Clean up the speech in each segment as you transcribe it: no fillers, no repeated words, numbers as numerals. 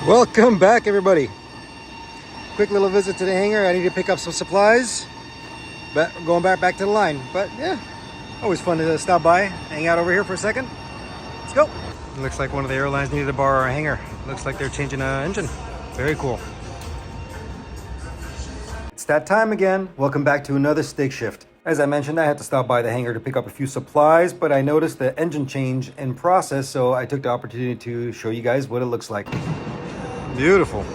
Welcome back, everybody. Quick little visit to the hangar. I need to pick up some supplies. But going back to the line. But yeah, always fun to stop by, hang out over here for a second. Let's go. It looks like one of the airlines needed to borrow our hangar. Looks like they're changing an engine. Very cool. It's that time again. Welcome back to another Stig shift. As I mentioned, I had to stop by the hangar to pick up a few supplies, but I noticed the engine change in process, so I took the opportunity to show you guys what it looks like. Beautiful.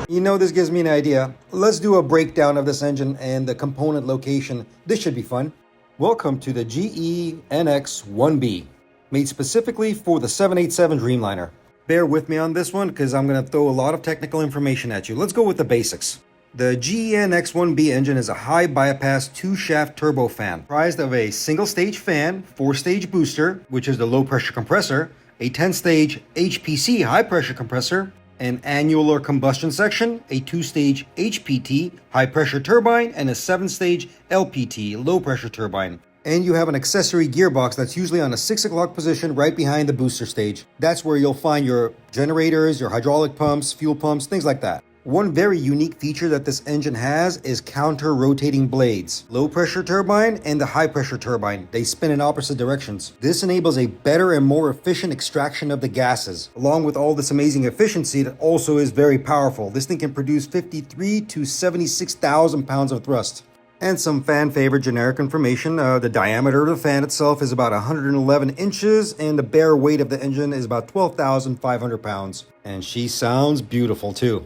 You know, this gives me an idea. Let's do a breakdown of this engine and the component location. This should be fun. Welcome to the GEnx-1B, made specifically for the 787 Dreamliner. Bear with me on this one because I'm going to throw a lot of technical information at you. Let's go with the basics. The GEnx-1B engine is a high bypass 2-shaft turbofan, comprised of a single-stage fan, 4-stage booster, which is the low-pressure compressor, a 10-stage HPC high-pressure compressor, an annular combustion section, a 2-stage HPT high-pressure turbine, and a 7-stage LPT low-pressure turbine. And you have an accessory gearbox that's usually on a 6 o'clock position right behind the booster stage. That's where you'll find your generators, your hydraulic pumps, fuel pumps, things like that. One very unique feature that this engine has is counter-rotating blades. Low-pressure turbine and the high-pressure turbine. They spin in opposite directions. This enables a better and more efficient extraction of the gases. Along with all this amazing efficiency, it also is very powerful. This thing can produce 53 to 76,000 pounds of thrust. And some fan favorite generic information. The diameter of the fan itself is about 111 inches, and the bare weight of the engine is about 12,500 pounds. And she sounds beautiful too.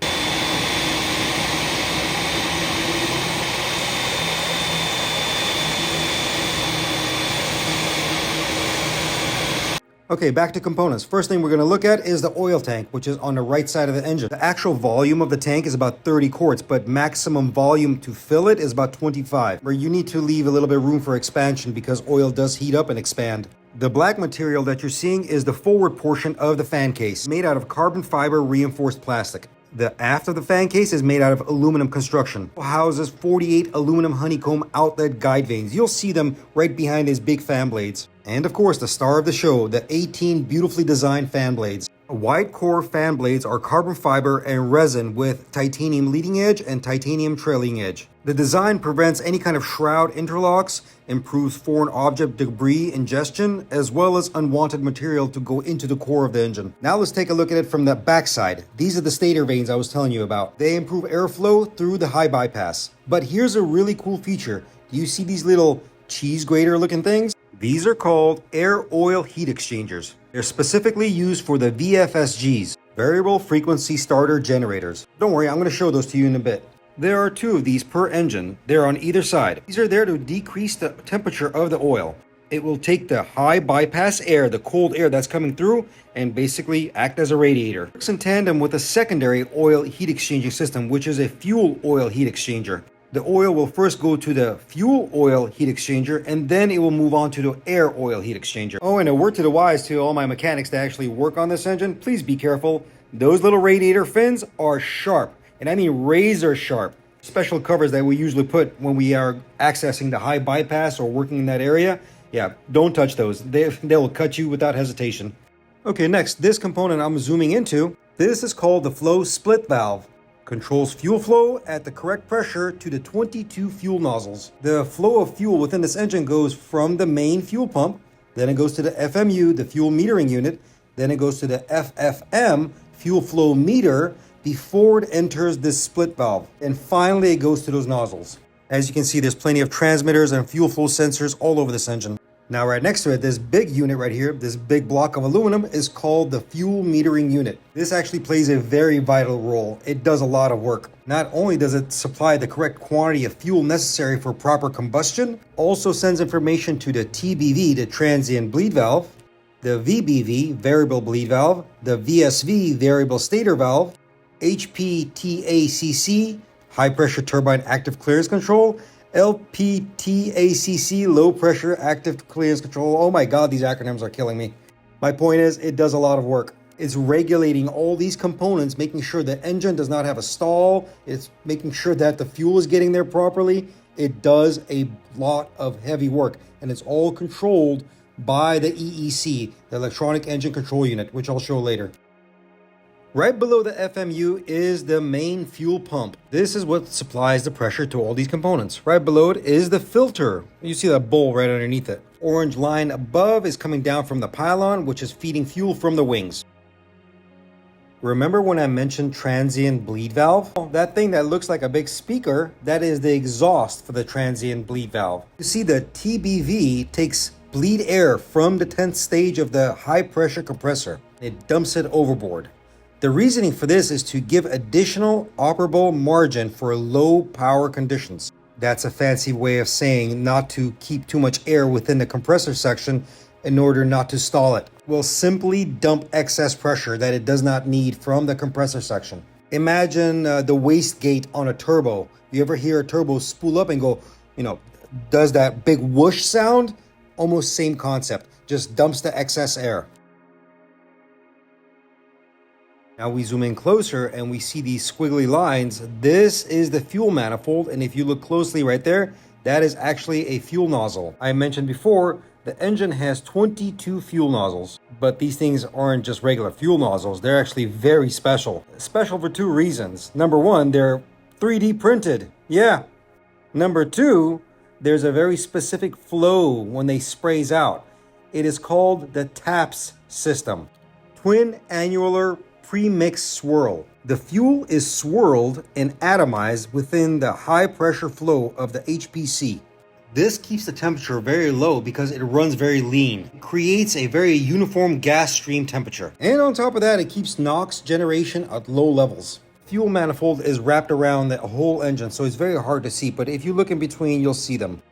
Okay, back to components. First thing we're going to look at is the oil tank, which is on the right side of the engine. The actual volume of the tank is about 30 quarts, but maximum volume to fill it is about 25, where you need to leave a little bit of room for expansion because oil does heat up and expand. The black material that you're seeing is the forward portion of the fan case, made out of carbon fiber reinforced plastic. The aft of the fan case is made out of aluminum construction. It houses 48 aluminum honeycomb outlet guide vanes. You'll see them right behind these big fan blades. And of course, the star of the show, the 18 beautifully designed fan blades. Wide core fan blades are carbon fiber and resin with titanium leading edge and titanium trailing edge. The design prevents any kind of shroud interlocks, improves foreign object debris ingestion, as well as unwanted material to go into the core of the engine. Now let's take a look at it from the backside. These are the stator vanes I was telling you about. They improve airflow through the high bypass. But here's a really cool feature. Do you see these little cheese grater looking things? These are called air oil heat exchangers. They're specifically used for the VFSGs, variable frequency starter generators. Don't worry, I'm going to show those to you in a bit. There are 2 of these per engine. They're on either side. These are there to decrease the temperature of the oil. It will take the high bypass air, the cold air that's coming through, and basically act as a radiator. It works in tandem with a secondary oil heat exchanging system, which is a fuel oil heat exchanger. The oil will first go to the fuel oil heat exchanger, and then it will move on to the air oil heat exchanger. Oh, and a word to the wise to all my mechanics that actually work on this engine, please be careful. Those little radiator fins are sharp, and I mean razor sharp. Special covers that we usually put when we are accessing the high bypass or working in that area, yeah, don't touch those. They will cut you without hesitation. Okay, next, this component I'm zooming into, this is called the flow split valve. Controls fuel flow at the correct pressure to the 22 fuel nozzles. The flow of fuel within this engine goes from the main fuel pump, then it goes to the FMU, the fuel metering unit, then it goes to the FFM, fuel flow meter, before it enters this split valve. And finally, it goes to those nozzles. As you can see, there's plenty of transmitters and fuel flow sensors all over this engine. Now, right next to it, this big unit right here, this big block of aluminum is called the fuel metering unit. This actually plays a very vital role. It does a lot of work. Not only does it supply the correct quantity of fuel necessary for proper combustion, also sends information to the TBV, the transient bleed valve, the VBV, variable bleed valve, the VSV, variable stator valve, HPTACC, high pressure turbine active clearance control, LPTACC, low pressure active clearance control. Oh my God, these acronyms are killing me. My point is, it does a lot of work. It's regulating all these components, making sure the engine does not have a stall. It's making sure that the fuel is getting there properly. It does a lot of heavy work, and it's all controlled by the EEC, the Electronic Engine Control Unit, which I'll show later. Right below the FMU is the main fuel pump. This is what supplies the pressure to all these components. Right below it is the filter. You see that bowl right underneath it. Orange line above is coming down from the pylon, which is feeding fuel from the wings. Remember when I mentioned transient bleed valve? That thing that looks like a big speaker, that is the exhaust for the transient bleed valve. You see the TBV takes bleed air from the 10th stage of the high pressure compressor. It dumps it overboard. The reasoning for this is to give additional operable margin for low power conditions. That's a fancy way of saying not to keep too much air within the compressor section in order not to stall it. We'll simply dump excess pressure that it does not need from the compressor section. Imagine the wastegate on a turbo. You ever hear a turbo spool up and go, does that big whoosh sound? Almost same concept, just dumps the excess air. Now we zoom in closer and we see these squiggly lines. This is the fuel manifold, and if you look closely right there, that is actually a fuel nozzle. I mentioned before, the engine has 22 fuel nozzles, but these things aren't just regular fuel nozzles. They're actually very special. Special for two reasons. Number one, they're 3D printed. Yeah. Number two, there's a very specific flow when they sprays out. It is called the TAPS system. Twin annular pre-mix swirl. The fuel is swirled and atomized within the high pressure flow of the HPC. This keeps the temperature very low because it runs very lean. It creates a very uniform gas stream temperature. And on top of that, it keeps NOx generation at low levels. Fuel manifold is wrapped around the whole engine, so it's very hard to see, but if you look in between, you'll see them.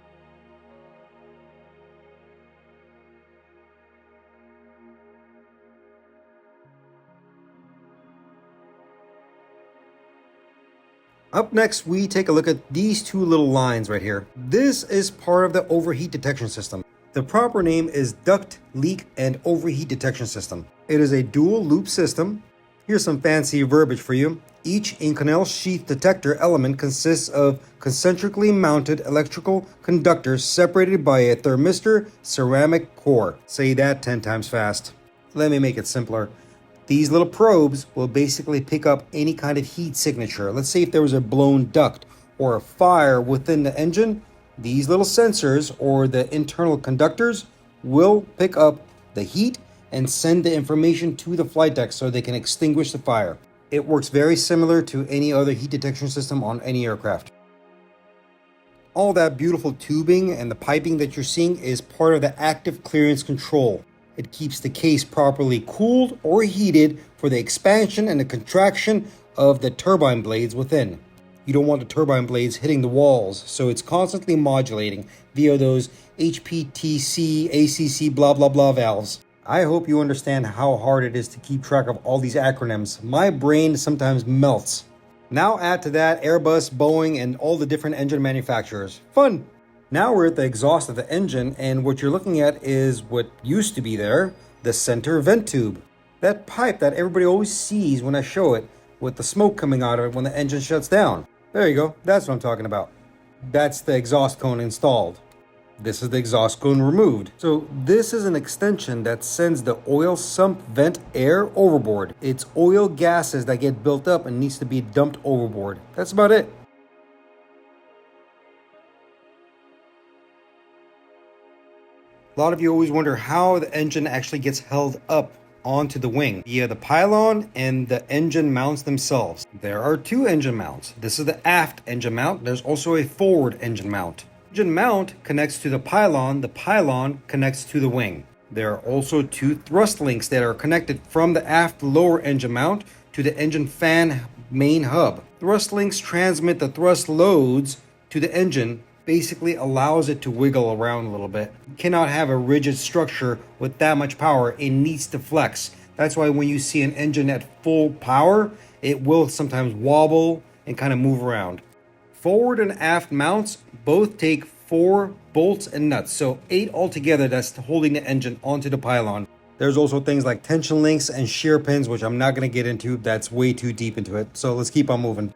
Up next, we take a look at these two little lines right here. This is part of the overheat detection system. The proper name is duct leak and overheat detection system. It is a dual loop system. Here's some fancy verbiage for you. Each Inconel sheath detector element consists of concentrically mounted electrical conductors separated by a thermistor ceramic core. Say that 10 times fast. Let me make it simpler. These little probes will basically pick up any kind of heat signature. Let's say if there was a blown duct or a fire within the engine, these little sensors or the internal conductors will pick up the heat and send the information to the flight deck so they can extinguish the fire. It works very similar to any other heat detection system on any aircraft. All that beautiful tubing and the piping that you're seeing is part of the active clearance control. It keeps the case properly cooled or heated for the expansion and the contraction of the turbine blades within. You don't want the turbine blades hitting the walls, so it's constantly modulating via those HPTC, ACC, blah, blah, blah valves. I hope you understand how hard it is to keep track of all these acronyms. My brain sometimes melts. Now add to that Airbus, Boeing, and all the different engine manufacturers. Fun! Now we're at the exhaust of the engine, and what you're looking at is what used to be there, the center vent tube. That pipe that everybody always sees when I show it, with the smoke coming out of it when the engine shuts down. There you go, that's what I'm talking about. That's the exhaust cone installed. This is the exhaust cone removed. So this is an extension that sends the oil sump vent air overboard. It's oil gases that get built up and needs to be dumped overboard. That's about it. A lot of you always wonder how the engine actually gets held up onto the wing via the pylon and the engine mounts themselves. There are two engine mounts. This is the aft engine mount. There's also a forward engine mount. Engine mount connects to the pylon connects to the wing. There are also two thrust links that are connected from the aft lower engine mount to the engine fan main hub. Thrust links transmit the thrust loads to the engine, basically allows it to wiggle around a little bit. You cannot have a rigid structure with that much power. It needs to flex. That's why when you see an engine at full power, it will sometimes wobble and kind of move around. Forward and aft mounts both take 4 bolts and nuts, so 8 altogether that's holding the engine onto the pylon. There's also things like tension links and shear pins, which I'm not going to get into. That's way too deep into it, so let's keep on moving.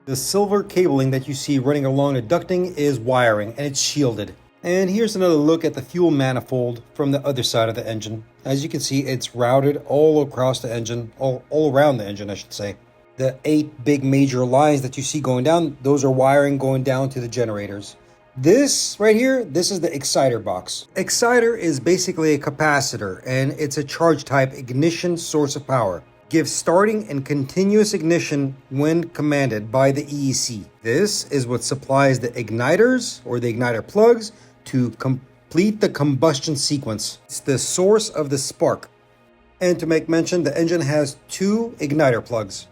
The silver cabling that you see running along the ducting is wiring, and it's shielded. And here's another look at the fuel manifold from the other side of the engine. As you can see, it's routed all across the engine, all around the engine, I should say. The 8 big major lines that you see going down, those are wiring going down to the generators. This right here, this is the exciter box. Exciter is basically a capacitor, and it's a charge type ignition source of power. Gives starting and continuous ignition when commanded by the EEC. This is what supplies the igniters or the igniter plugs to complete the combustion sequence. It's the source of the spark. And to make mention, the engine has 2 igniter plugs.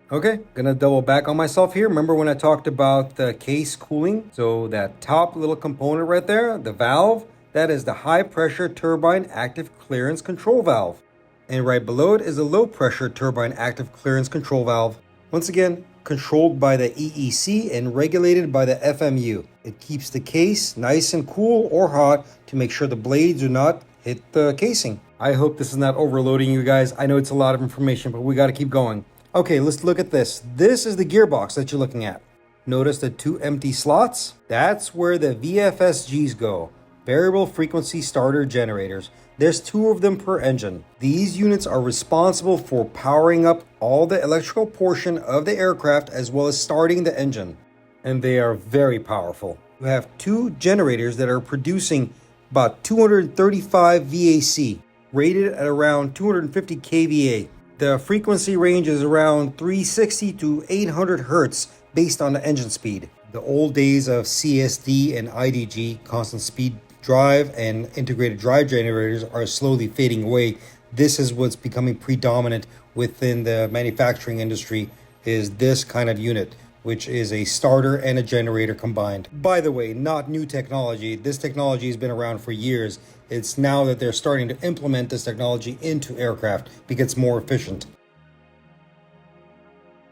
Okay, gonna double back on myself here. Remember when I talked about the case cooling? So that top little component right there, the valve, that is the high pressure turbine active clearance control valve. And right below it is a low pressure turbine active clearance control valve. Once again, controlled by the EEC and regulated by the FMU. It keeps the case nice and cool or hot to make sure the blades do not hit the casing. I hope this is not overloading you guys. I know it's a lot of information, but we got to keep going. Okay, let's look at this. This is the gearbox that you're looking at. Notice the 2 empty slots? That's where the VFSGs go. Variable frequency starter generators. There's 2 of them per engine. These units are responsible for powering up all the electrical portion of the aircraft as well as starting the engine. And they are very powerful. You have 2 generators that are producing about 235 VAC, rated at around 250 kVA. The frequency range is around 360 to 800 Hertz based on the engine speed. The old days of CSD and IDG, constant speed drive and integrated drive generators, are slowly fading away. This is what's becoming predominant within the manufacturing industry, is this kind of unit, which is a starter and a generator combined. By the way, not new technology. This technology has been around for years. It's now that they're starting to implement this technology into aircraft because it's more efficient.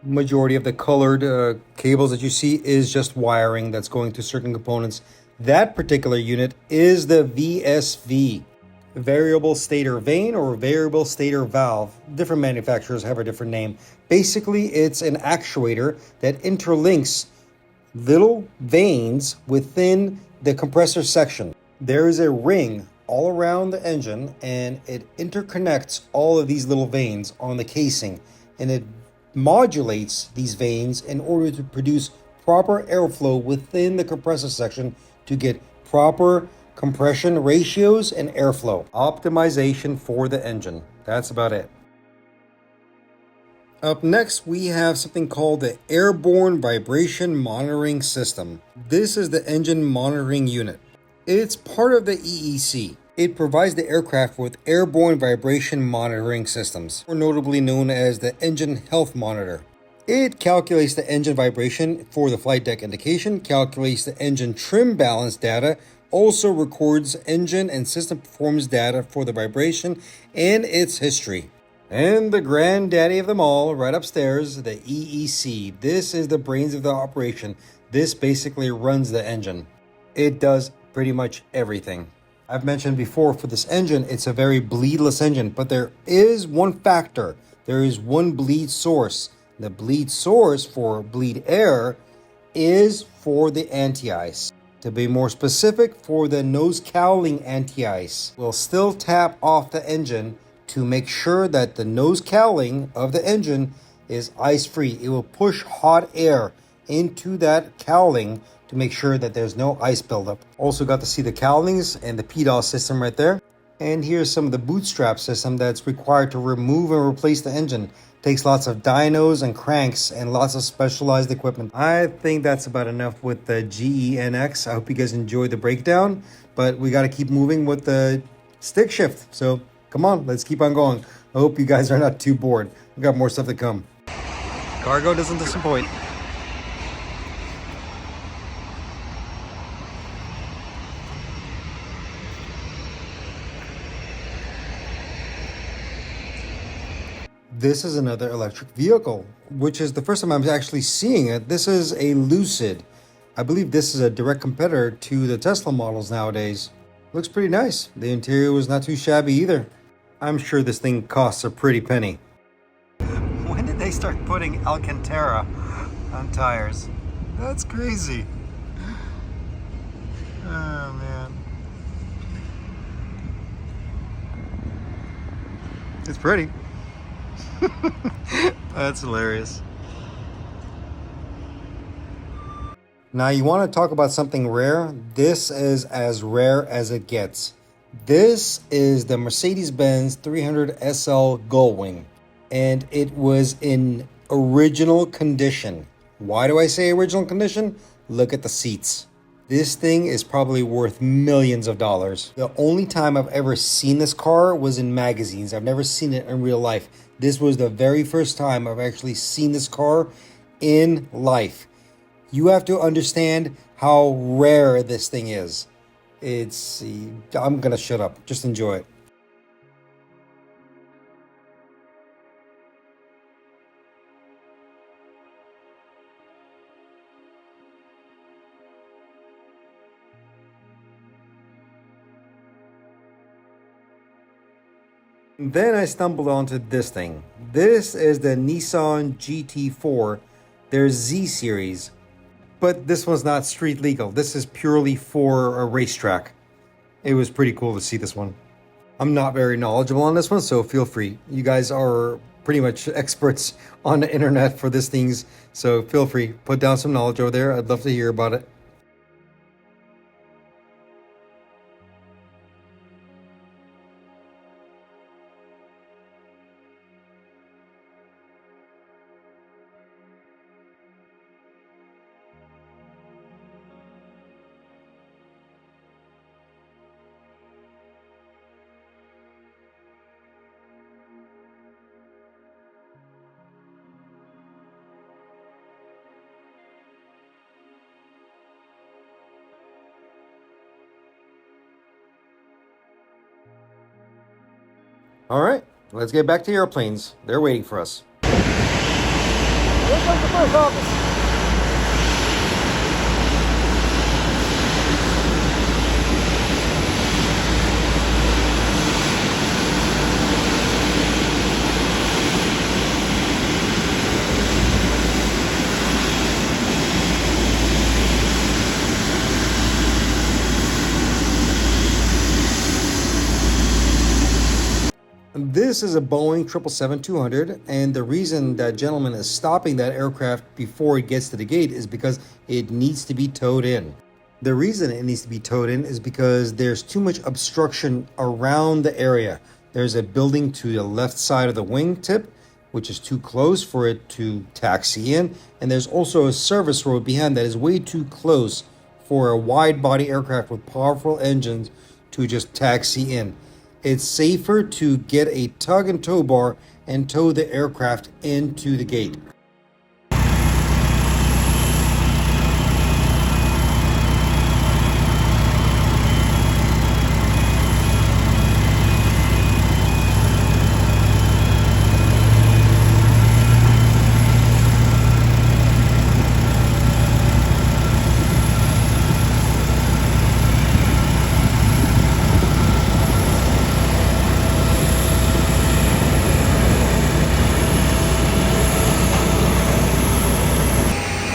Majority of the colored cables that you see is just wiring that's going to certain components. That particular unit is the VSV, variable stator vane or variable stator valve. Different manufacturers have a different name. Basically, it's an actuator that interlinks little vanes within the compressor section. There is a ring all around the engine and it interconnects all of these little vanes on the casing, and it modulates these vanes in order to produce proper airflow within the compressor section to get proper compression ratios and airflow. Optimization for the engine. That's about it. Up next, we have something called the Airborne Vibration Monitoring System. This is the engine monitoring unit. It's part of the EEC. It provides the aircraft with airborne vibration monitoring systems, more notably known as the Engine Health Monitor. It calculates the engine vibration for the flight deck indication, calculates the engine trim balance data, also records engine and system performance data for the vibration and its history. And the granddaddy of them all, right upstairs, the EEC. This is the brains of the operation. This basically runs the engine. It does pretty much everything. I've mentioned before, for this engine, it's a very bleedless engine, but there is one factor. There is one bleed source. The bleed source for bleed air is for the anti-ice. To be more specific, for the nose cowling anti-ice. We'll still tap off the engine to make sure that the nose cowling of the engine is ice-free. It will push hot air into that cowling to make sure that there's no ice buildup. Also got to see the cowlings and the PDOS system right there. And here's some of the bootstrap system that's required to remove and replace the engine. Takes lots of dynos and cranks and lots of specialized equipment. I think that's about enough with the GEnx. I hope you guys enjoyed the breakdown, but we got to keep moving with the stick shift. So come on, let's keep on going. I hope you guys are not too bored. We got more stuff to come. Cargo doesn't disappoint. This is another electric vehicle, which is the first time I'm actually seeing it. This is a Lucid. I believe this is a direct competitor to the Tesla models nowadays. Looks pretty nice. The interior was not too shabby either. I'm sure this thing costs a pretty penny. When did they start putting Alcantara on tires. That's crazy. Oh man. It's pretty. That's hilarious. Now you want to talk about something rare? This is as rare as it gets. This is the Mercedes-Benz 300 SL Gullwing, and it was in original condition. Why do I say original condition? Look at the seats. This thing is probably worth millions of dollars. The only time I've ever seen this car was in magazines. I've never seen it in real life. This was the very first time I've actually seen this car in life. You have to understand how rare this thing is. I'm gonna shut up. Just enjoy it. Then I stumbled onto this thing. This is the Nissan GT4, their Z series. But this one's not street legal. This is purely for a racetrack. It was pretty cool to see this one. I'm not very knowledgeable on this one, so feel free. You guys are pretty much experts on the internet for these things, so feel free. Put down some knowledge over there. I'd love to hear about it. All right, let's get back to airplanes. They're waiting for us. Here comes the first office. This is a Boeing 777-200, and the reason that gentleman is stopping that aircraft before it gets to the gate is because it needs to be towed in. The reason it needs to be towed in is because there's too much obstruction around the area. There's a building to the left side of the wing tip, which is too close for it to taxi in, and there's also a service road behind that is way too close for a wide body aircraft with powerful engines to just taxi in. It's safer to get a tug and tow bar and tow the aircraft into the gate.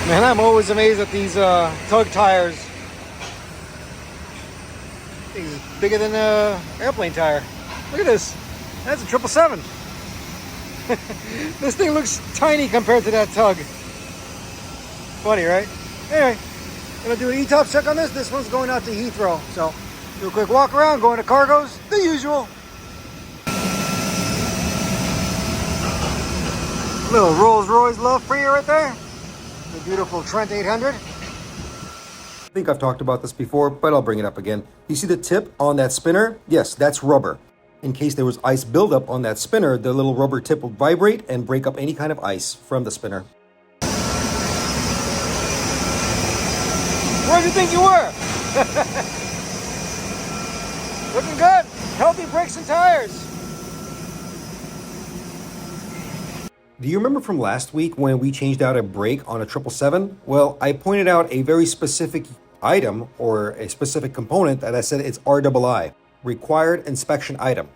Man, I'm always amazed at these tug tires. These are bigger than an airplane tire. Look at this. That's a 777. This thing looks tiny compared to that tug. Funny, right? Anyway, gonna do an E-top check on this. This one's going out to Heathrow. So, do a quick walk around, going to cargos, the usual. Little Rolls Royce love for you right there. The beautiful Trent 800. I think I've talked about this before, but I'll bring it up again. You see the tip on that spinner? Yes, that's rubber. In case there was ice buildup on that spinner, the little rubber tip will vibrate and break up any kind of ice from the spinner. Where do you think you were? Looking good. Healthy brakes and tires. Do you remember from last week when we changed out a brake on a 777? Well, I pointed out a very specific item or a specific component that I said it's RII, required inspection item.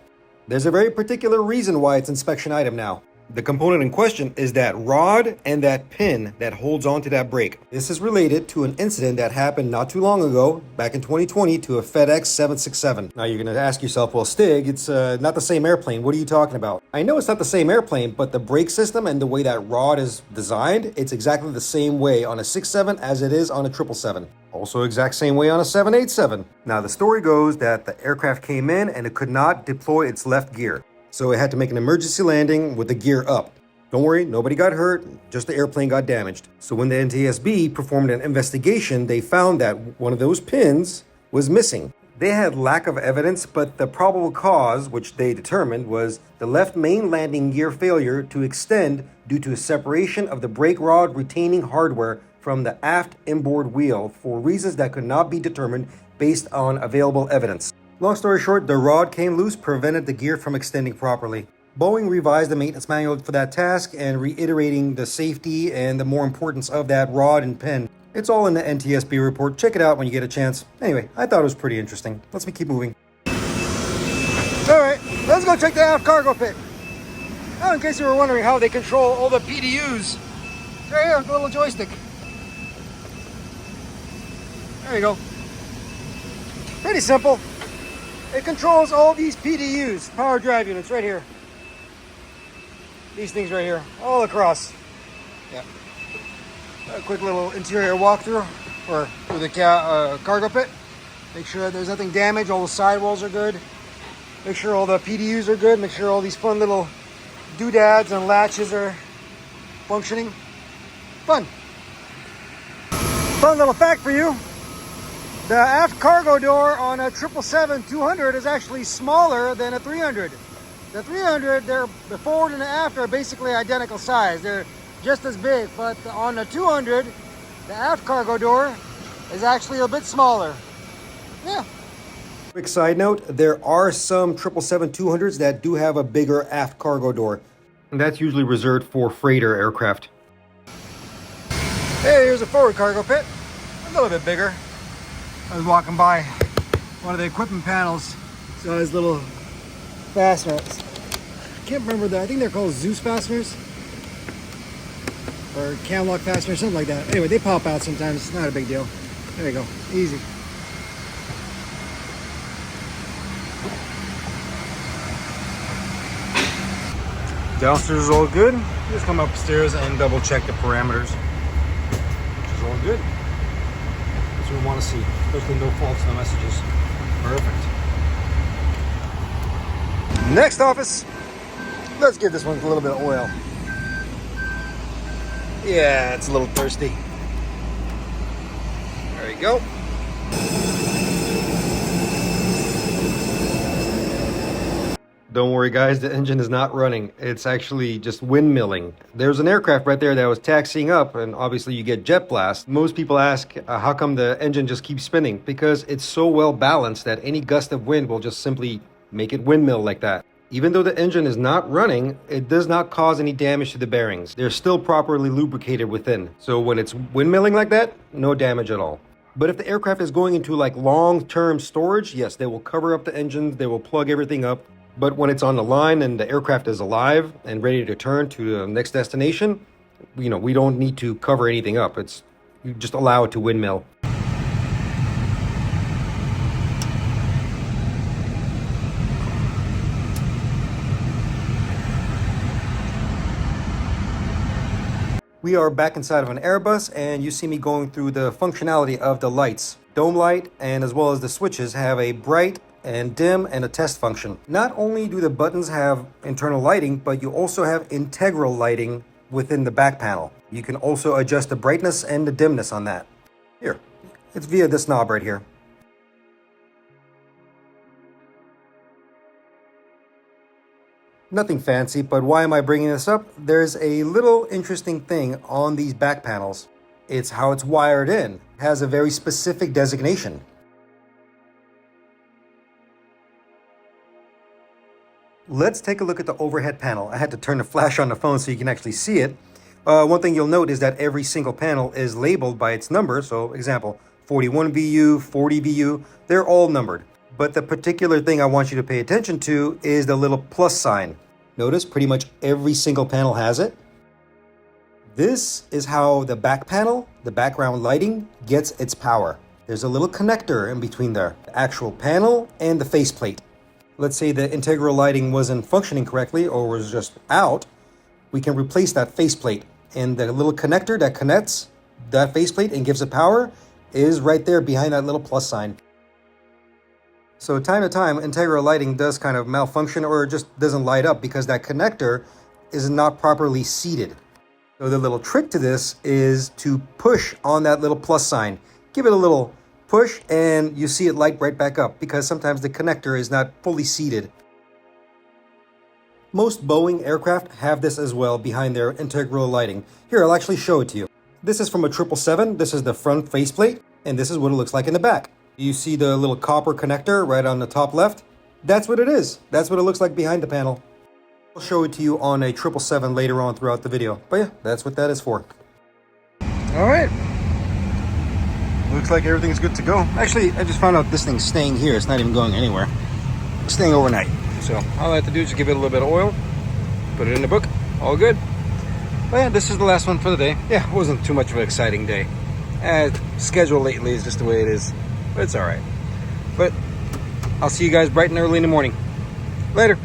There's a very particular reason why it's inspection item now. The component in question is that rod and that pin that holds onto that brake. This is related to an incident that happened not too long ago, back in 2020, to a FedEx 767. Now you're going to ask yourself, well, Stig, it's not the same airplane. What are you talking about? I know it's not the same airplane, but the brake system and the way that rod is designed, it's exactly the same way on a 67 as it is on a 777. Also exact same way on a 787. Now the story goes that the aircraft came in and it could not deploy its left gear. So it had to make an emergency landing with the gear up. Don't worry, nobody got hurt, just the airplane got damaged. So when the NTSB performed an investigation, they found that one of those pins was missing. They had lack of evidence, but the probable cause, which they determined, was the left main landing gear failure to extend due to a separation of the brake rod retaining hardware from the aft inboard wheel for reasons that could not be determined based on available evidence. Long story short, the rod came loose, prevented the gear from extending properly. Boeing revised the maintenance manual for that task and reiterating the safety and the more importance of that rod and pin. It's all in the NTSB report. Check it out when you get a chance. Anyway, I thought it was pretty interesting. Let's keep moving. All right, let's go check the aft cargo pit. Now, in case you were wondering how they control all the PDUs, right here, the little joystick. There you go. Pretty simple. It controls all these PDUs, power drive units, right here. These things right here, all across. Yeah. A quick little interior walkthrough through the cargo pit. Make sure there's nothing damaged, all the sidewalls are good. Make sure all the PDUs are good. Make sure all these fun little doodads and latches are functioning. Fun. Fun little fact for you. The aft cargo door on a 777-200 is actually smaller than a 300. The 300, the forward and the aft are basically identical size. They're just as big, but on the 200, the aft cargo door is actually a bit smaller. Yeah. Quick side note, there are some 777-200s that do have a bigger aft cargo door. And that's usually reserved for freighter aircraft. Hey, here's a forward cargo pit. A little bit bigger. I was walking by one of the equipment panels, so his little fasteners. I can't remember that. I think they're called Zeus fasteners or camlock fasteners, something like that. Anyway, they pop out sometimes. It's not a big deal. There you go. Easy. Downstairs is all good. Just come upstairs and double check the parameters, which is all good. That's what we want to see, especially no faults, no messages. Perfect. Next office. Let's give this one a little bit of oil. Yeah, it's a little thirsty. There you go. Don't worry guys, the engine is not running. It's actually just windmilling. There's an aircraft right there that was taxiing up, and obviously you get jet blast. Most people ask, how come the engine just keeps spinning? Because it's so well balanced that any gust of wind will just simply make it windmill like that. Even though the engine is not running, it does not cause any damage to the bearings. They're still properly lubricated within. So when it's windmilling like that, no damage at all. But if the aircraft is going into like long-term storage, yes, they will cover up the engines, they will plug everything up. But when it's on the line and the aircraft is alive and ready to turn to the next destination, we don't need to cover anything up. You just allow it to windmill. We are back inside of an Airbus, and you see me going through the functionality of the lights. Dome light and as well as the switches have a bright and dim and a test function. Not only do the buttons have internal lighting, but you also have integral lighting within the back panel. You can also adjust the brightness and the dimness on that. Here, it's via this knob right here. Nothing fancy, but why am I bringing this up? There's a little interesting thing on these back panels. It's how it's wired in. It has a very specific designation. Let's take a look at the overhead panel. I had to turn the flash on the phone so you can actually see it. One thing you'll note is that every single panel is labeled by its number. So example, 41 VU, 40 VU, they're all numbered. But the particular thing I want you to pay attention to is the little plus sign. Notice pretty much every single panel has it. This is how the back panel, the background lighting, gets its power. There's a little connector in between there, the actual panel and the faceplate. Let's say the integral lighting wasn't functioning correctly or was just out, we can replace that faceplate. And the little connector that connects that faceplate and gives it power is right there behind that little plus sign. So time to time, integral lighting does kind of malfunction or just doesn't light up because that connector is not properly seated. So the little trick to this is to push on that little plus sign. Give it a little push and you see it light right back up because sometimes the connector is not fully seated. Most Boeing aircraft have this as well behind their integral lighting. Here, I'll actually show it to you. This is from a 777. This is the front faceplate, and this is what it looks like in the back. You see the little copper connector right on the top left? That's what it is. That's what it looks like behind the panel. I'll show it to you on a 777 later on throughout the video. But yeah, that's what that is for. All right. Looks like everything's good to go. Actually, I just found out this thing's staying here. It's not even going anywhere. It's staying overnight. So all I have to do is just give it a little bit of oil, put it in the book, all good. But yeah, this is the last one for the day. Yeah, it wasn't too much of an exciting day. Schedule lately is just the way it is, but it's all right. But I'll see you guys bright and early in the morning. Later.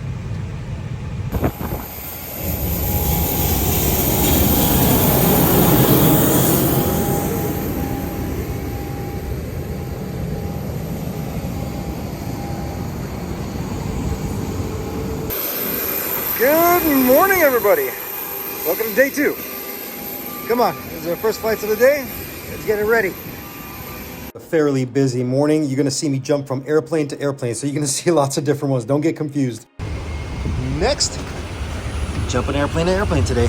Good morning, everybody. Welcome to day 2. Come on, this is our first flights of the day. Let's get it ready. A fairly busy morning. You're going to see me jump from airplane to airplane, so you're going to see lots of different ones. Don't get confused. Next, jumping airplane to airplane today.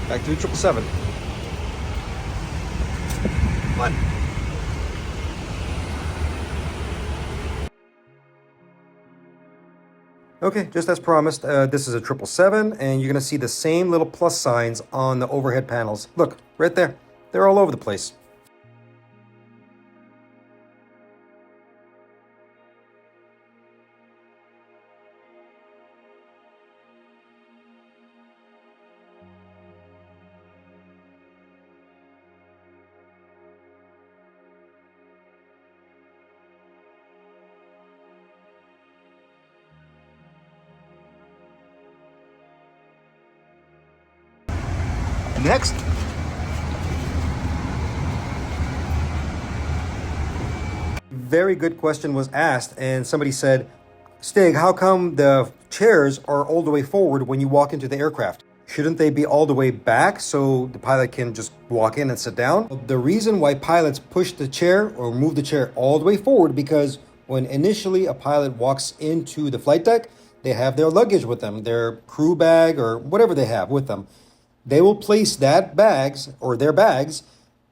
Back to 777. What? Okay, just as promised, this is a 777, and you're going to see the same little plus signs on the overhead panels. Look, right there. They're all over the place. Next, very good question was asked, and somebody said, Stig, how come the chairs are all the way forward when you walk into the aircraft? Shouldn't they be all the way back so the pilot can just walk in and sit down? The reason why pilots push the chair or move the chair all the way forward because when initially a pilot walks into the flight deck, they have their luggage with them, their crew bag or whatever they have with them. They will place that bags or their bags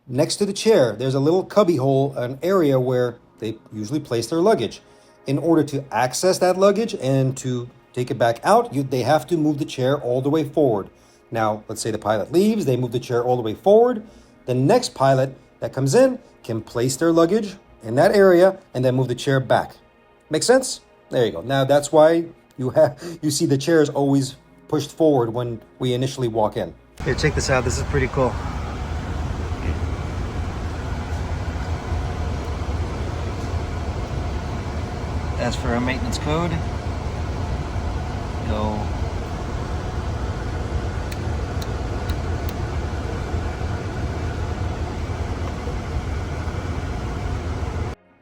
next to the chair. There's a little cubby hole, an area where they usually place their luggage. In order to access that luggage and to take it back out, they have to move the chair all the way forward. Now, let's say the pilot leaves, they move the chair all the way forward. The next pilot that comes in can place their luggage in that area and then move the chair back. Make sense? There you go. Now, that's why you see the chairs always pushed forward when we initially walk in. Here, check this out. This is pretty cool. As for our maintenance code, go.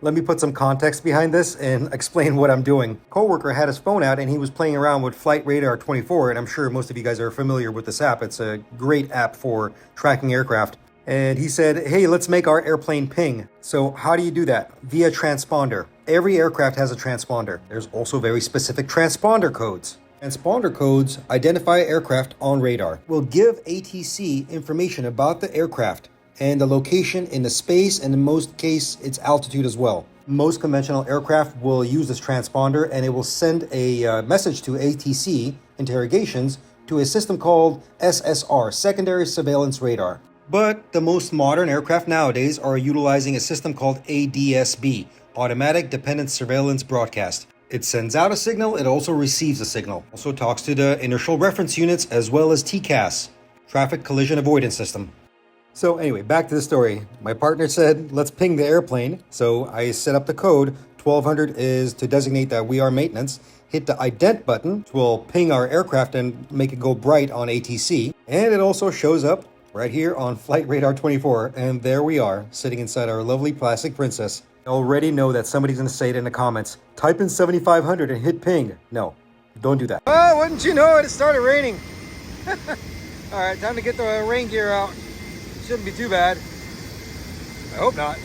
Let me put some context behind this and explain what I'm doing. Coworker had his phone out and he was playing around with Flight Radar 24, and I'm sure most of you guys are familiar with this app. It's a great app for tracking aircraft. And he said, hey, let's make our airplane ping. So how do you do that? Via transponder. Every aircraft has a transponder. There's also very specific transponder codes. Transponder codes identify aircraft on radar. Will give ATC information about the aircraft and the location in the space, and in most cases, its altitude as well. Most conventional aircraft will use this transponder, and it will send a message to ATC interrogations to a system called SSR, Secondary Surveillance Radar. But the most modern aircraft nowadays are utilizing a system called ADSB, Automatic Dependent Surveillance Broadcast. It sends out a signal, it also receives a signal. Also talks to the inertial reference units as well as TCAS, Traffic Collision Avoidance System. So anyway, back to the story. My partner said, let's ping the airplane. So I set up the code. 1200 is to designate that we are maintenance. Hit the ident button, which will ping our aircraft and make it go bright on ATC. And it also shows up right here on Flight Radar 24. And there we are, sitting inside our lovely plastic princess. I already know that somebody's going to say it in the comments. Type in 7500 and hit ping. No, don't do that. Oh, wouldn't you know it? It started raining. All right, time to get the rain gear out. Shouldn't be too bad. I hope not.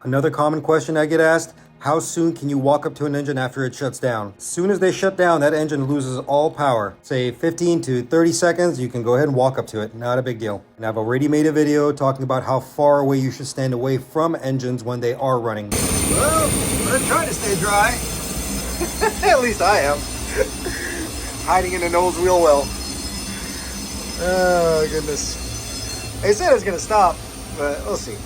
Another common question I get asked, how soon can you walk up to an engine after it shuts down? As soon as they shut down, that engine loses all power. Say 15 to 30 seconds, you can go ahead and walk up to it. Not a big deal. And I've already made a video talking about how far away you should stand away from engines when they are running. Well, we're trying to stay dry. At least I am. Hiding in the nose wheel well. Oh, goodness. They said it's going to stop, but we'll see.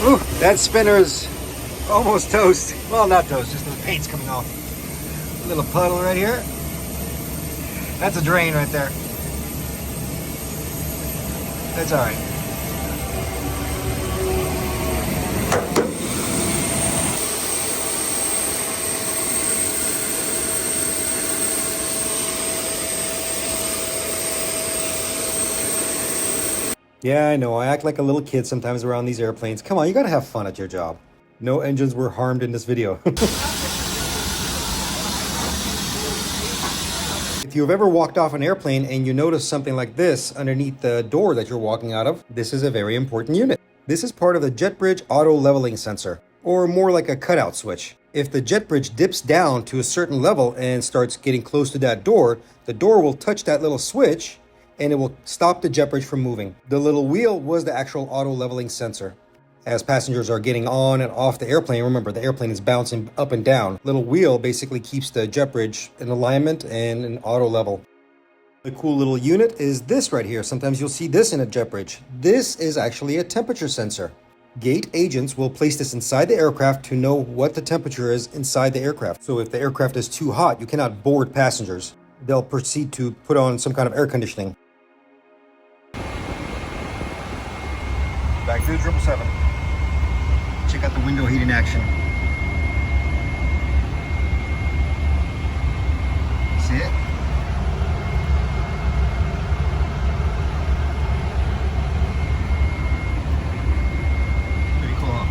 Ooh, that spinner is almost toast. Well, not toast, just the paint's coming off. A little puddle right here. That's a drain right there. That's all right. Yeah, I know. I act like a little kid sometimes around these airplanes. Come on, you gotta have fun at your job. No engines were harmed in this video. If you've ever walked off an airplane and you notice something like this underneath the door that you're walking out of, this is a very important unit. This is part of the jet bridge auto leveling sensor, or more like a cutout switch. If the jet bridge dips down to a certain level and starts getting close to that door, the door will touch that little switch and it will stop the jet bridge from moving. The little wheel was the actual auto leveling sensor. As passengers are getting on and off the airplane, remember the airplane is bouncing up and down. Little wheel basically keeps the jet bridge in alignment and in auto level. The cool little unit is this right here. Sometimes you'll see this in a jet bridge. This is actually a temperature sensor. Gate agents will place this inside the aircraft to know what the temperature is inside the aircraft. So if the aircraft is too hot, you cannot board passengers. They'll proceed to put on some kind of air conditioning. Back to the 777. Check out the window heat in action. See it? Pretty cool, huh?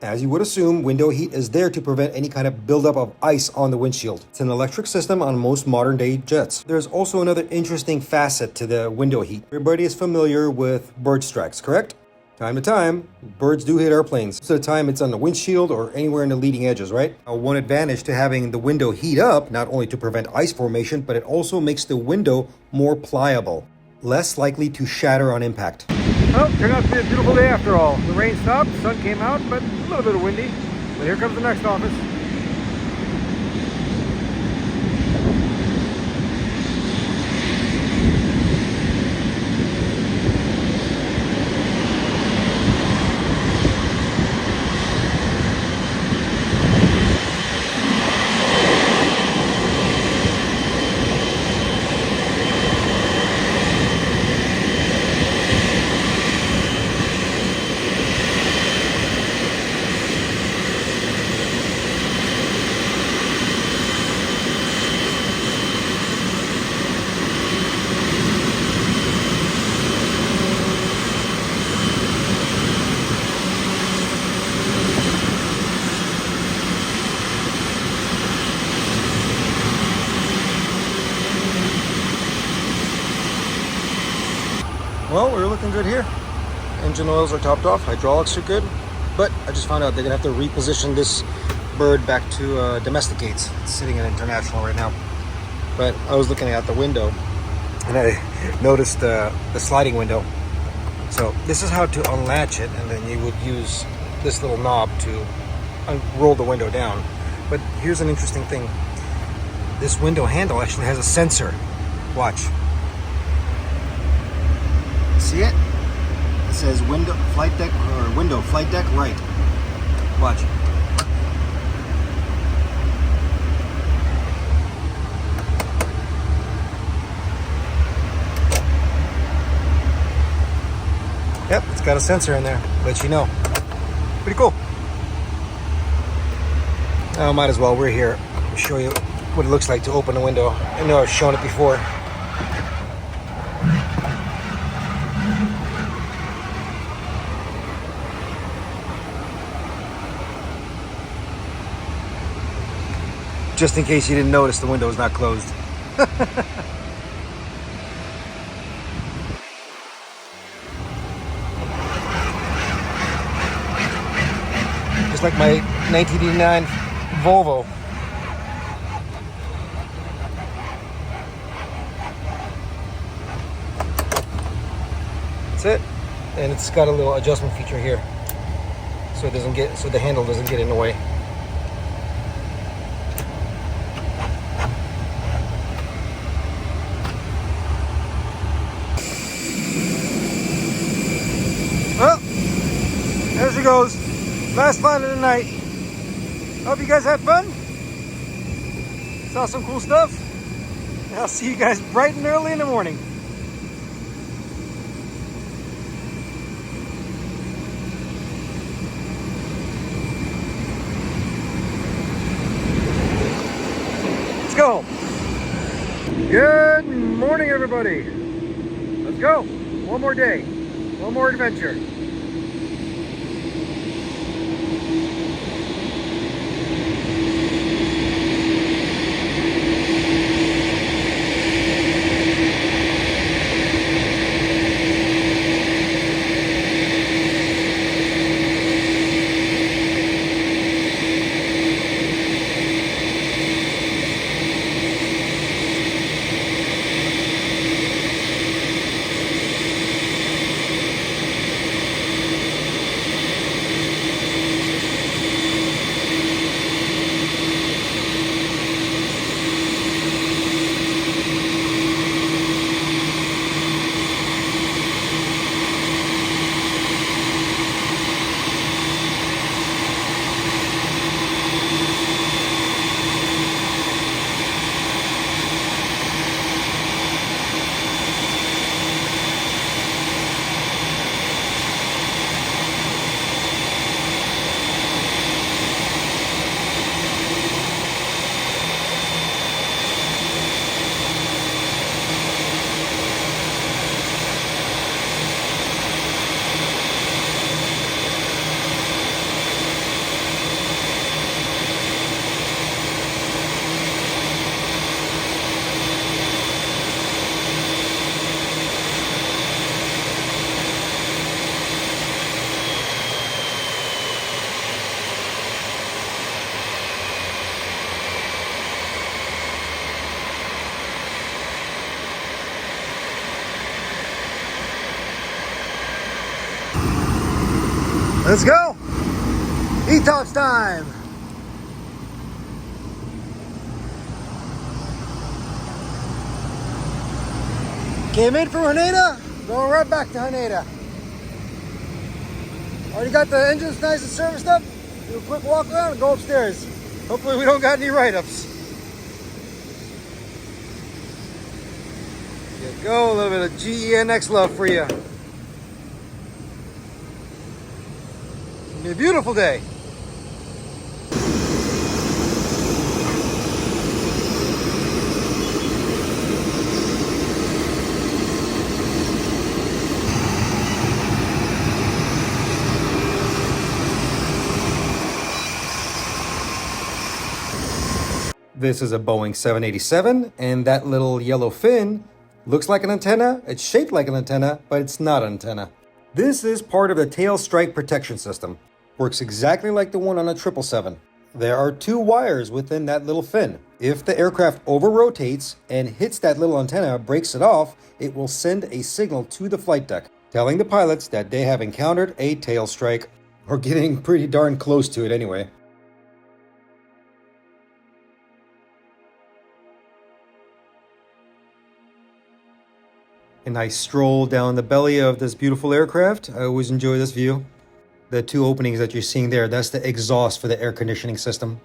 As you would assume, window heat is there to prevent any kind of buildup of ice on the windshield. It's an electric system on most modern day jets. There's also another interesting facet to the window heat. Everybody is familiar with bird strikes, correct? Time to time, birds do hit airplanes. Most of the time it's on the windshield or anywhere in the leading edges, right? One advantage to having the window heat up, not only to prevent ice formation, but it also makes the window more pliable, less likely to shatter on impact. Well, turned out to be a beautiful day after all. The rain stopped, the sun came out, but a little bit of windy. But here comes the next office. Well, we're looking good here. Engine oils are topped off, hydraulics are good, but I just found out they're gonna have to reposition this bird back to domestic gates. It's sitting in international right now. But I was looking out the window and I noticed the sliding window. So this is how to unlatch it, and then you would use this little knob to roll the window down. But here's an interesting thing. This window handle actually has a sensor. Watch. See it? It says window flight deck right. Watch. Yep, it's got a sensor in there. Let you know. Pretty cool. Now, might as well. We're here. I'll show you what it looks like to open the window. I know I've shown it before. Just in case you didn't notice, the window is not closed. Just like my 1989 Volvo. That's it. And it's got a little adjustment feature here. So it doesn't get, so the handle doesn't get in the way. Well, there she goes. Last flight of the night. Hope you guys had fun. Saw some cool stuff. I'll see you guys bright and early in the morning. Let's go. Good morning, everybody. Let's go. One more day. One more adventure. Let's go. E-Tops time. Came in from Haneda, going right back to Haneda. Already got the engines nice and serviced up. Do a quick walk around and go upstairs. Hopefully we don't got any write-ups. There you go, a little bit of GEnx love for you. It's gonna be a beautiful day. This is a Boeing 787, and that little yellow fin looks like an antenna. It's shaped like an antenna, but it's not an antenna. This is part of the tail strike protection system. Works exactly like the one on a 777. There are 2 wires within that little fin. If the aircraft over-rotates and hits that little antenna, breaks it off, it will send a signal to the flight deck, telling the pilots that they have encountered a tail strike, or getting pretty darn close to it anyway. A nice stroll down the belly of this beautiful aircraft. I always enjoy this view. The 2 openings that you're seeing there, that's the exhaust for the air conditioning system.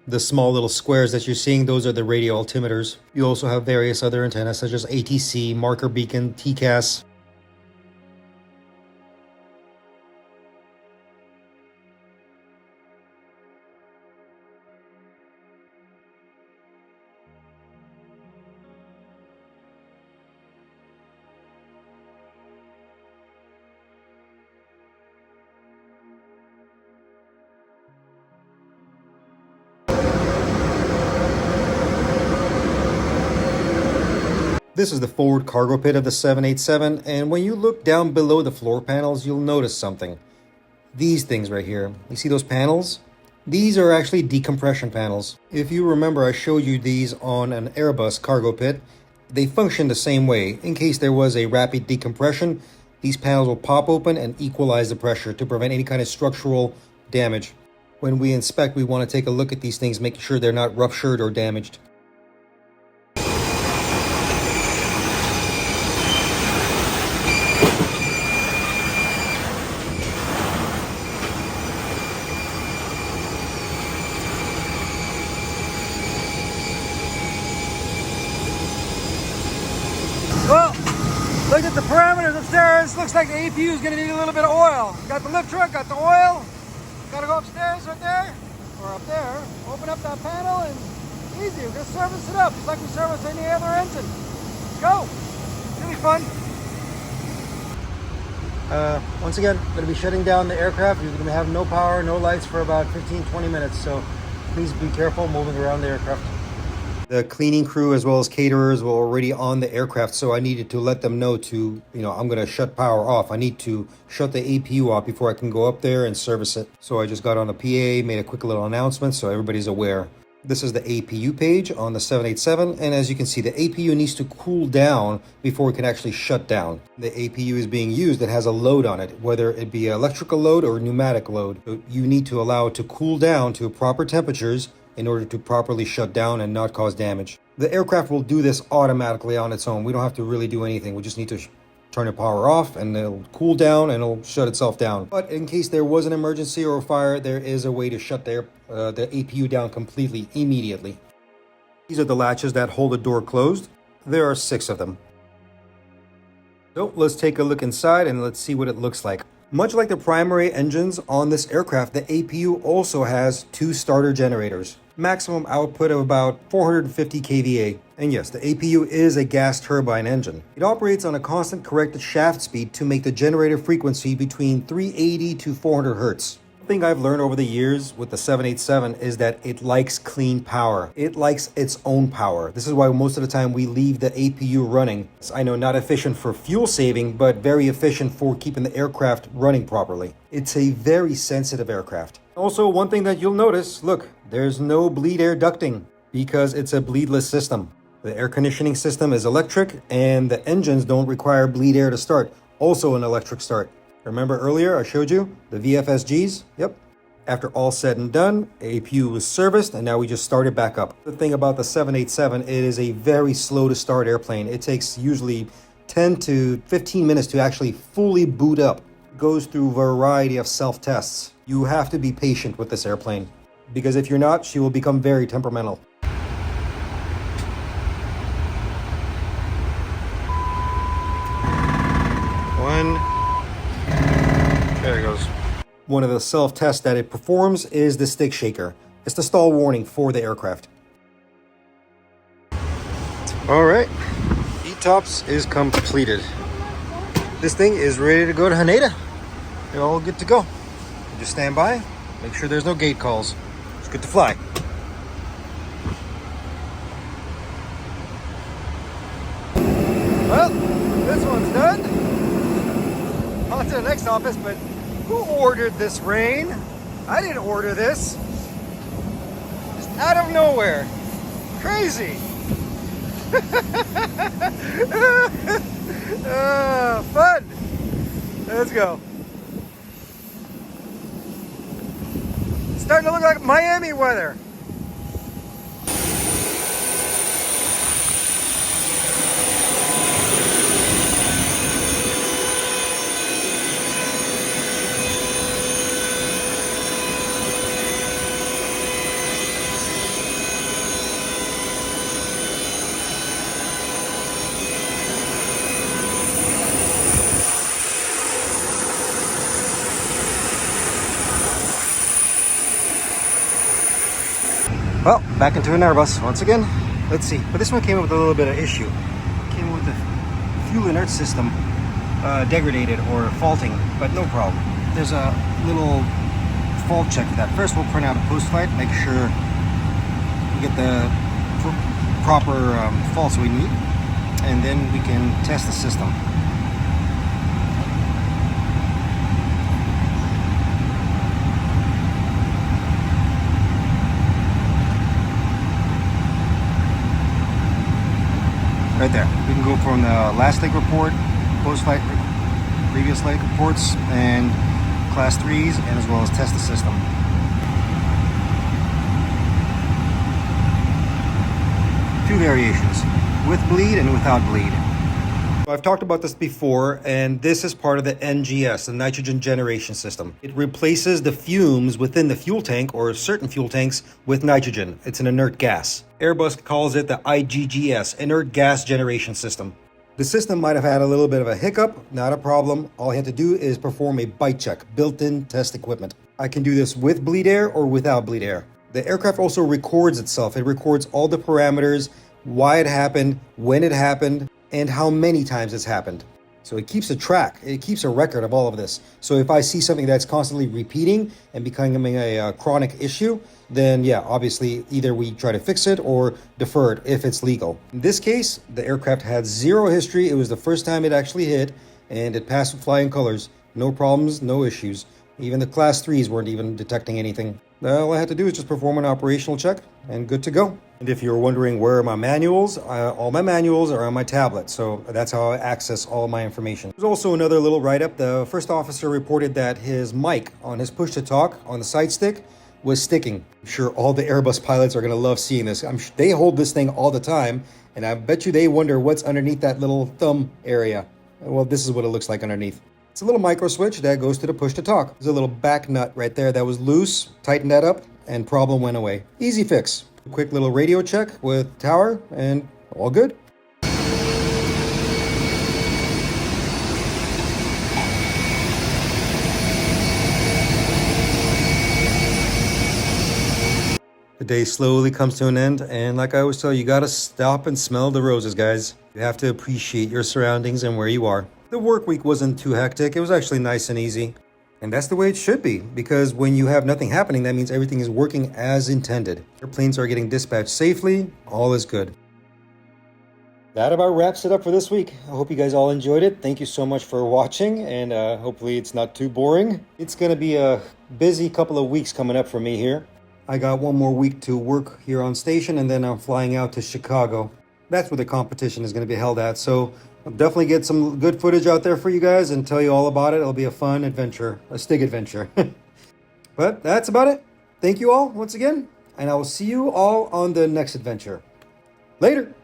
The small little squares that you're seeing, those are the radio altimeters. You also have various other antennas such as ATC, marker beacon, TCAS. This is the forward cargo pit of the 787, and when you look down below the floor panels, you'll notice something. These things right here. You see those panels? These are actually decompression panels. If you remember, I showed you these on an Airbus cargo pit. They function the same way. In case there was a rapid decompression, these panels will pop open and equalize the pressure to prevent any kind of structural damage. When we inspect, we want to take a look at these things, making sure they're not ruptured or damaged. Well, look at the parameters upstairs. Looks like the APU is going to need a little bit of oil. Got the lift truck, got the oil. Got to go upstairs right there, or up there. Open up that panel and easy. Just service it up, just like we service any other engine. Go. It's really fun. Once again, I'm going to be shutting down the aircraft. You're going to have no power, no lights for about 15-20 minutes. So please be careful moving around the aircraft. The cleaning crew as well as caterers were already on the aircraft, so I needed to let them know to, I'm going to shut power off. I need to shut the APU off before I can go up there and service it. So I just got on the PA, made a quick little announcement so everybody's aware. This is the APU page on the 787, and as you can see, the APU needs to cool down before it can actually shut down. The APU is being used, it has a load on it, whether it be electrical load or pneumatic load. So you need to allow it to cool down to proper temperatures in order to properly shut down and not cause damage. The aircraft will do this automatically on its own. We don't have to really do anything. We just need to turn the power off and it'll cool down and it'll shut itself down. But in case there was an emergency or a fire, there is a way to shut the APU down completely, immediately. These are the latches that hold the door closed. There are 6 of them. So let's take a look inside and let's see what it looks like. Much like the primary engines on this aircraft, the APU also has 2 starter generators. Maximum output of about 450 kVA. And yes, the APU is a gas turbine engine. It operates on a constant corrected shaft speed to make the generator frequency between 380 to 400 Hertz. One thing I've learned over the years with the 787 is that it likes clean power. It likes its own power. This is why most of the time we leave the APU running. I know not efficient for fuel saving, but very efficient for keeping the aircraft running properly. It's a very sensitive aircraft. Also, one thing that you'll notice, look, there's no bleed air ducting because it's a bleedless system. The air conditioning system is electric, and the engines don't require bleed air to start. Also an electric start. Remember earlier I showed you the VFSGs? Yep. After all said and done, APU was serviced, and now we just started back up. The thing about the 787, it is a very slow to start airplane. It takes usually 10 to 15 minutes to actually fully boot up. It goes through a variety of self-tests. You have to be patient with this airplane, because if you're not, she will become very temperamental. There it goes. One of the self-tests that it performs is the stick shaker. It's the stall warning for the aircraft. All right, ETOPS is completed. This thing is ready to go to Haneda. They're all good to go. Just stand by, make sure there's no gate calls. It's good to fly. Well, this one's done. On to the next office, but who ordered this rain? I didn't order this. Just out of nowhere. Crazy. Fun. Let's go. It's starting to look like Miami weather. Well, back into an Airbus once again. Let's see. But this one came up with a little bit of issue. It came with the fuel inert system degraded or faulting, but no problem. There's a little fault check for that. First, we'll print out a post-flight, make sure we get the proper faults we need, and then we can test the system. Right there. We can go from the last leg report, post-flight, previous leg reports, and class 3s, and as well as test the system. Two variations, with bleed and without bleed. I've talked about this before, and this is part of the NGS, the nitrogen generation system. It replaces the fumes within the fuel tank, or certain fuel tanks, with nitrogen. It's an inert gas. Airbus calls it the IGGS, inert gas generation system. The system might have had a little bit of a hiccup, not a problem. All I had to do is perform a bite check, built-in test equipment. I can do this with bleed air or without bleed air. The aircraft also records itself. It records all the parameters, why it happened, when it happened, and how many times it's happened. So it keeps a track, it keeps a record of all of this. So if I see something that's constantly repeating and becoming a chronic issue, then yeah, obviously either we try to fix it or defer it if it's legal. In this case, the aircraft had zero history. It was the first time it actually hit, and it passed with flying colors. No problems, no issues. Even the class 3s weren't even detecting anything. All I had to do is just perform an operational check and good to go. And if you're wondering where are my manuals, all my manuals are on my tablet, so that's how I access all my information. There's also another little write-up. The first officer reported that his mic on his push-to-talk on the side stick was sticking. I'm sure all the Airbus pilots are going to love seeing this. They hold this thing all the time, and I bet you they wonder what's underneath that little thumb area. Well, this is what it looks like underneath. It's a little micro switch that goes to the push-to-talk. There's a little back nut right there that was loose. Tighten that up, and problem went away. Easy fix. Quick little radio check with tower, and all good. The day slowly comes to an end, and like I always tell you, you gotta stop and smell the roses, guys. You have to appreciate your surroundings and where you are. The work week wasn't too hectic. It was actually nice and easy. And that's the way it should be, because when you have nothing happening, that means everything is working as intended. Airplanes are getting dispatched safely. All is good. That about wraps it up for this week. I hope you guys all enjoyed it. Thank you so much for watching, and hopefully it's not too boring. It's going to be a busy couple of weeks coming up for me here. I got one more week to work here on station, and then I'm flying out to Chicago. That's where the competition is going to be held at. So I'll definitely get some good footage out there for you guys and tell you all about it. It'll be a fun adventure, a Stig adventure. But that's about it. Thank you all once again, and I will see you all on the next adventure. Later.